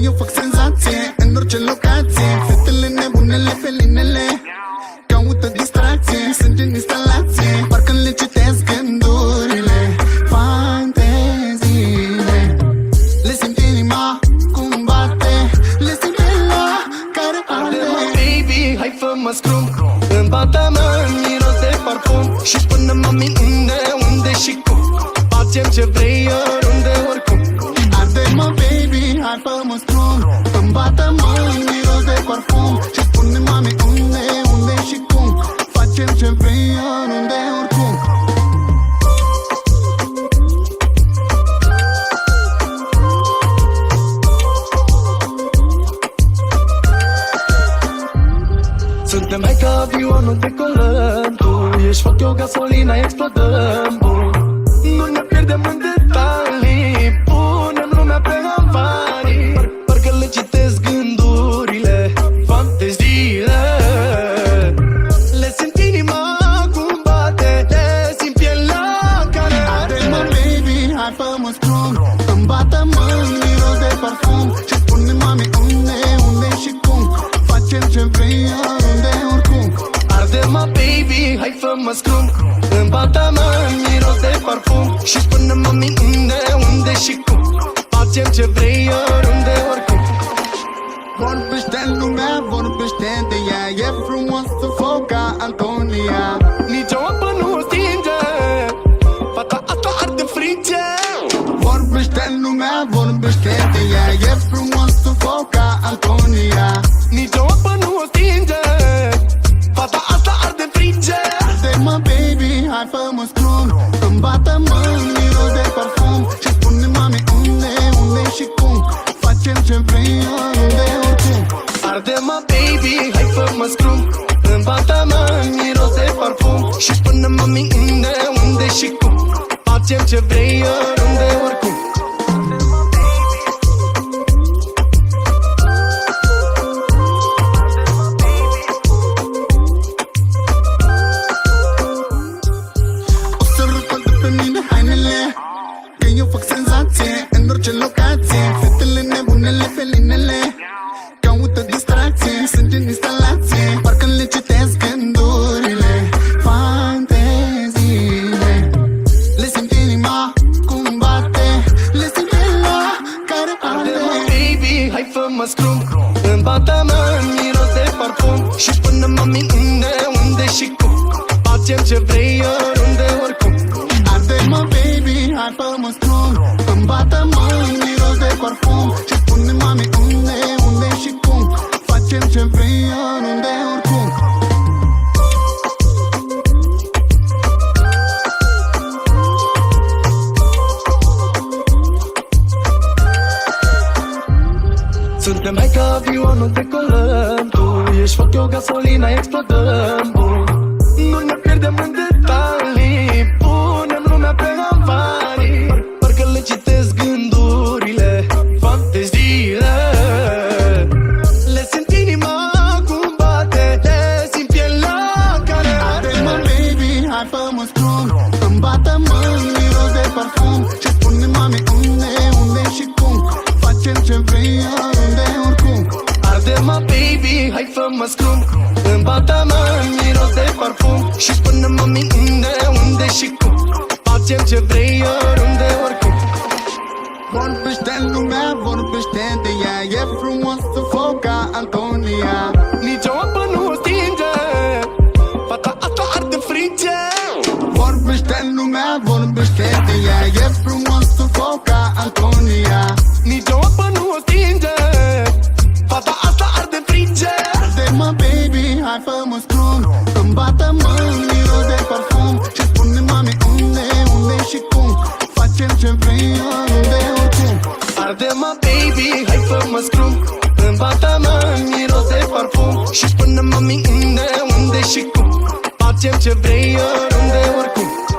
Eu fac senzație în orice locație. Fetele nebunele, felinele caută distracție, sunt în instalație, parcă le citesc gândurile, fanteziile. Le simt inima cum bate, le simt la care arde. Baby, hai fă-mă scrum, în bata-mă miros de parfum. Și până mă min unde și cum, facem ce vrei oriunde, oricum. Arde-mă, baby, hai fă-mă scrum, îmi bată-mă miros de parfum. Și spune mami unde și cum, facem ce vrei oriunde, oricum. Suntem hai ca avionul, decolăm. Tu ești foc, eu gasolina, explodăm. Nu ne pierdem în detalii, punem lumea pe avarii. Parcă le citesc gândurile, fanteziile. Le simt inima cum bate, le simt pielea care arde. Arde-mă, baby, hai fă-mă scrum, îmi bată-mă miros de parfum. Și spune mami unde și cum, facem ce vrei oriunde, oricum. Arde-mă, baby, hai fă-mă scrum, îmi bată-mă miros de parfum. Și spune-mă unde și cum, facem ce vrei oriunde, oricum. Vorbește lumea, vorbește de ea, e frumoasă foc ca Antonia. Nici o apă nu stinge, fata asta arde frige. Vorbește lumea, vorbește de ea, e frumoasă foc ca Antonia. Nici o apă nu stinge, fata asta arde frige. Arde-mă, baby, hai fă-mă scrum, îmi bată-mă miros de parfum. Și spune mami unde și cum, facem ce vrei oriunde, oricum. Arde-mă, baby, hai fă-mă scrum, îmi bată-mă miros de parfum. Și spune-mă unde și cum, facem ce vrei oriunde, oricum. O să rupă de pe mine hainele, că eu fac senzație în orice locație. Fetele nebunele, felinele caută distracție, sunt în instalație, parcă le citesc gândurile, fanteziile. Le simt inima cum bate, le simt la care arde. Arde-mă, baby, hai fă-mă scrum, îmi bată-mă miros de parfum. Și spune-mă unde și cum, facem ce vrei oriunde, oricum. Arde-mă, baby, hai fă-mă scrum, îmi bată-mă miros de parfum. Și spune mami unde și cum, facem ce vrei oriunde, oricum. Suntem hai ca avionul, decolăm. Tu ești foc, eu gasolina, explodăm. Nu ne pierdem în detalii, punem lumea pe avarii. Parcă le citesc gândurile, fanteziile. Le simt inima cum bate, le simt pielea care arde. Arde-mă, baby, hai fă-mă scrum, îmi bată-mă miros de parfum. Și spune mami unde și cum, facem ce vrei oriunde, oricum. Arde-mă, baby, hai fă-mă scrum, îmi bată-mă miros de parfum. Și spune-mă unde și cum, facem ce vrei oriunde, oricum. Vorbește lumea, vorbește de ea, e frumoasă foc ca Antonia. Nici o apă nu stinge, fata asta arde frige. Vorbește lumea, vorbește de ea, e frumoasă foc ca Antonia. Nici o apă nu stinge, fata asta arde frige. Arde-mă, baby, hai fă-mă scrum, îmi bată-mă miros de parfum. Și spune mami unde și cum, facem ce vrei oriunde, oricum. Arde-mă, baby, hai fă-mă scrum, îmi bată-mă miros de parfum. Și spune-mă unde și cum, facem ce vrei, oriunde, oricum.